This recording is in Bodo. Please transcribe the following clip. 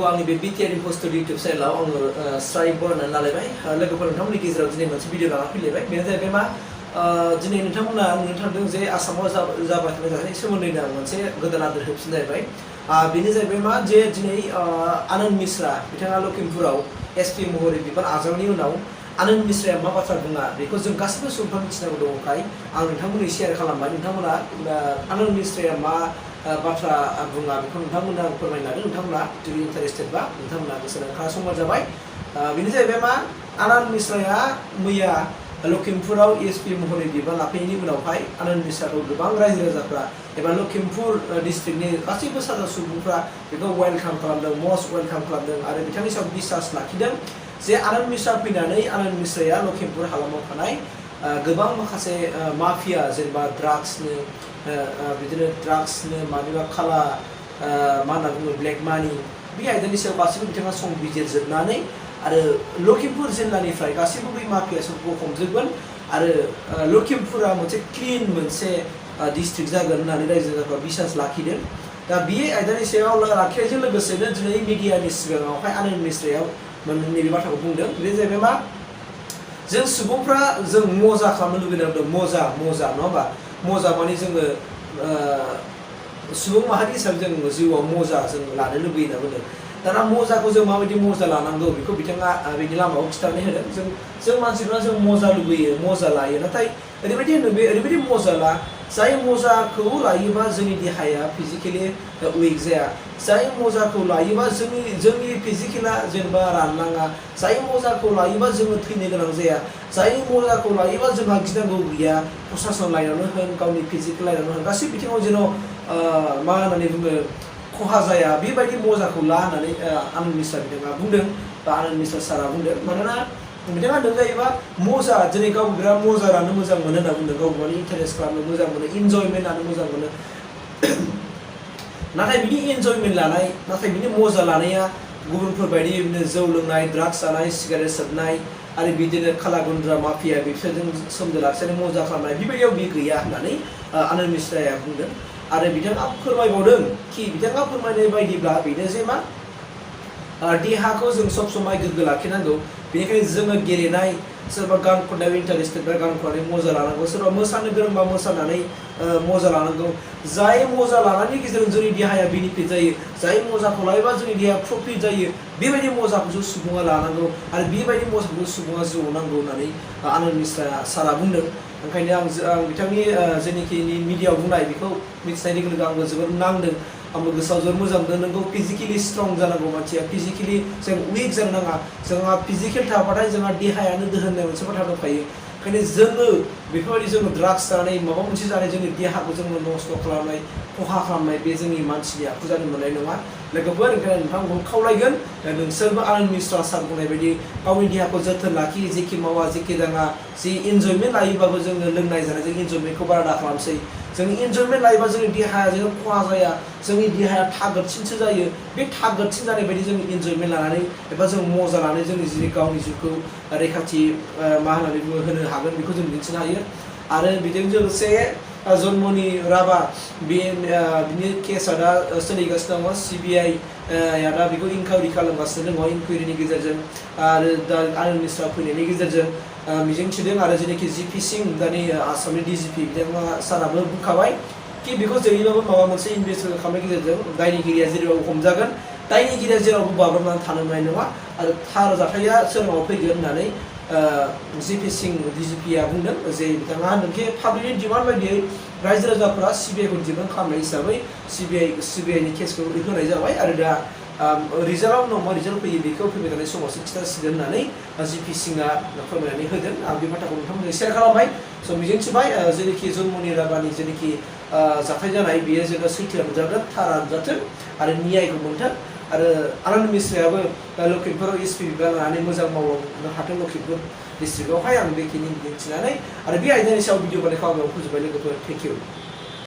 बाथ्राखौ आंनि बे बिटिआर इम्पोस्टर इउटिउब चेनेलाव आङो स्राय बरायनानै लालायबाय लोगोफोर नोंथांमोननि गेजेराव दिनै मोनसे भिडिअ लाना फैलायबाय बेनो जाहैबाय मा दिनै नोंथांमोना नुनो थांदों जे आसामाव जाबाय थानाय जाथायनि सोमोन्दैनो आं मोनसे गोदान आपडेट होफिन जाहैबाय बेनो जाहैबाय मा जे दिनै आनन्द मिश्रा बिथाङा लखिमपुराव एसपि महरै बिबान आजावनायनि उनाव आनन्द मिश्राया मा बाथ्रा बुङा बेखौ जों गासैबो सुबुंफ्रा मिथिनांगौ दङखाय आं नोंथांमोननो शेयार खालामबाय नोंथांमोना आनन्द मिश्राया मा बाथ्रा बुङा बेखौ नोंथांमोननो आं फोरमायनो नागिरदों नोंथांमोना जुदि इन्टारेस्टेड बा नोंथांमोना गोसो खोनासंबानो जाबाय बेनो जाहैबाय मा आनन्द मिश्राया मैया लखिमपुराव एसपि महरै बिबान लाफैनायनि उनावहाय आनन्द मिश्राखौ गोबां रायजो राजाफ्रा एबा लखिमपुर डिस्ट्रिक्टनि गासैबो सादा सुबुंफ्रा बेखौ वेलकाम खालामदों मस्ट वेलकाम खालामदों आरो बिथांनि सायाव बिश्वास लाखिदों जे आनन्द मिश्रा फैनानै आनन्द मिश्राया लखिमपुर हालामाव थानाय गोबां माखासे माफिया जेनेबा ड्राग्सनो बिदिनो ड्राग्सनो मानिबा खाला मा होनना बुङो ब्लेक मानि बे आयदानि सायाव गासैबो बिथाङा संबिजिरजोबनानै आरो लखिमपुर जिल्लानिफ्राय गासैबो बै माफियाफोरखौ हमजोबगोन आरो लखिमपुरा मोनसे क्लिन मोनसे डिस्ट्रिक्ट जागोन होननानै रायजो राजाफ्रा बिश्वास लाखिदों दा बे आयदानि सायाव लाखिनायजों लोगोसेनो दिनै मिडियानि सिगाङावहाय आनन्द मिश्राया नैबे बाथ्राखौ बुंदों बे जाहैबाय मा जों सुबुंफ्रा जों मजा खालामनो लुबैदों मजा नङा होमबा मजा माने जोङो सुबुं माहारि हिसाबै जों जिउआव मजा जों लानो लुबैयो होनना बुंदों दाना मजाखौ जों माबायदि मजा लानांगौ बेखौ बिथाङा बेनि लामायाव खिन्थानानै होदों जों मानसिफ्रा जों मजा लुबैयो मजा लायो नाथाय ओरैबायदि होनो बे ओरैबायदि मजा ला जाय मजाखौ लायोबा जोंनि देहाया फिजिकेलि उइक जाया जाय मजाखौ लायोबा जोंनि फिजिकेला जेनेबा रानलाङा जाय मजाखौ लायोबा जोङो थैनो गोनां जाया जाय मजाखौ लायोबा जोंहा गिनांगौ गैया प्रसासन लाइनावनो होन गावनि फिजिकेल लाइनावनो होन गासै बिथिङाव जेन' मा होननानै बुङो खहा जाया बेबायदि मजाखौ ला होननानै आनन्द मिश्रा बिथाङा बुंदों बा आनन्द मिश्रा सारा बुंदों मानोना बिथाङा होनदों जाहैबा मजा दिनै गाव बिराद मजा लानो मोजां मोनो होनना बुंदों गाव गावनि इन्टारेस्ट खालामनो मोजां मोनो इन्जयमेन्ट लानो मोजां मोनो नाथाय बिनि इन्जयमेन्ट लानाय नाथाय बिनि मजा लानाया गुबुनफोर बायदि बिदिनो जौ लोंनाय ड्राग्स जानाय सिगारेट सोबनाय आरो बिदिनो खाला गुन्द्रा माफिया बिसोरजों सोमोन्दो लाखिनानै मजा खालामनाय बेबायदियाव बे गैया होननानै आनन्द मिश्राया बुंदों आरो बिथाङा फोरमायबावदों कि बिथाङा फोरमायनाय बायदिब्ला बेनो जे मा देहाखौ जों सब समाय गोग्गो लाखिनांगौ बेनिखायनो जोङो गेलेनाय सोरबा गान खननायाव इन्टारेस्टेड बा गान खननानै मजा लानांगौ सोरबा मोसानो गोरोंबा मोसानानै मजा लानांगौ जाय मजा लानायनि गेजेरजों जोंनि देहाया बेनिफिट जायो जाय मजाखौ लायोबा जोंनि देहाया प्रफिट जायो बेबायदि मजाखौसो सुबुङा लानांगौ आरो बेबायदि मजाखौ सुबुङा जिउआव नांगौ होननानै आनन्द मिश्रा सारा बुंदों ओंखायनो आं बिथांनि जेनाखि मिडियायाव बुंनाय बेखौ मिथिनाय लोगो लोगो आंबो जोबोद नांदों आंबो गोसोआव जोबोद मोजां मोनदों नोंगौ फिजिकेलि स्ट्रं जानांगौ मानसिया फिजिकेलि जों उइक जानो नाङा जोंहा फिजिकेल थाबाथाय जोंहा देहायानो दोहोन होननाय मोनसे बाथ्रा दंखायो ओंखायनो जोङो बेफोरबायदि जोङो ड्राग्स जानाय माबा मोनसे जानाय जोंनि देहाखौ जोङो नस्थ' खालामनाय खहा खालामनाय बे जोंनि मानसिनि आखु जानो मोननाय नङा लोगोफोर ओंखायनो नोंथांखौ खावलायगोन नोंसोरबो आनन्द मिश्रा सार बुंनाय बायदि गावनि देहाखौ जोथोन लाखि जेखि मावा जेखि दाङा जि इन्जयमेन्ट लायोबाबो जोङो लोंनाय जानायजों इन्जयमेन्टखौ बारा दा खालामसै जों इन्जयमेन्ट लायोबा जोंनि देहाया जेन' खहा जाया जोंनि देहाया थागोदसिनसो जायो बे थागोदसिन जानाय बायदि जों इन्जयमेन्ट लानानै एबा जों मजा लानानै जोंनि जि गावनि जिउखौ रैखाथि मा होननानै बुङो होनो हागोन बेखौ जों दिन्थिनो हायो आरो बेजों लोगोसे जन्मनि राभा बिनि केसआ दा सोलिगासिनो दङ CBI दा बेखौ इनकुवारि खालामगासिनो दङ इनकुवारिनि गेजेरजों आरो दा आनन्द मिश्रा फैनायनि गेजेरजों मिजिंथिदों आरो जेनाखि GP सिं दानि आसामनि DGP बिथाङा साराबो बुंखाबाय कि बेखौ जेरैबाबो माबा मोनसे इनभेस्टिगेसन खालामनायनि गेजेरजों दायनिगिरिया जेरैबाबो हमजागोन दायनिगिरिया जेरावबो बाब्राबनानै थानो मोननाय नङा आरो थार जाथाया सोरनाव फैगोन होननानै GP सिं DGPआ बुंदों जे बिथाङा होनदोंखि पाब्लिकनि डिमान्ड बायदियै रायजो राजाफोरा CBIखौ डिमान्ड खालामनाय हिसाबै CBIनि केसखौ होनाय जाबाय आरो दा रिजाल्टआव उनाव मा रिजाल्ट फैयो बेखौ फैबाय थानाय समावसो खिन्थासिगोन होननानै GP सिंआ फोरमायनानै होदों आं बे बाथ्राखौ नोंथांमोनजों शेयार खालामबाय स' मिजिंथिबाय जेनाखि जन्मनि राभानि जेनाखि जाथाय जानाय बेयो जोङो सैथोआ नुजागोन थारा नुजाथों आरो न्यायखौ मोनथों आरो आनन्द मिश्रायाबो लखिमपुराव एसपि बिबान लानानै मोजां मावलांनो हाथों लखिमपुर डिस्ट्रिक्टआवहाय आं बेखिनि मिथिनानै आरो बे आयदानि सायाव भिडिअ बानायखौ आं फोजोबबाय लोगोफोर थेंक इउ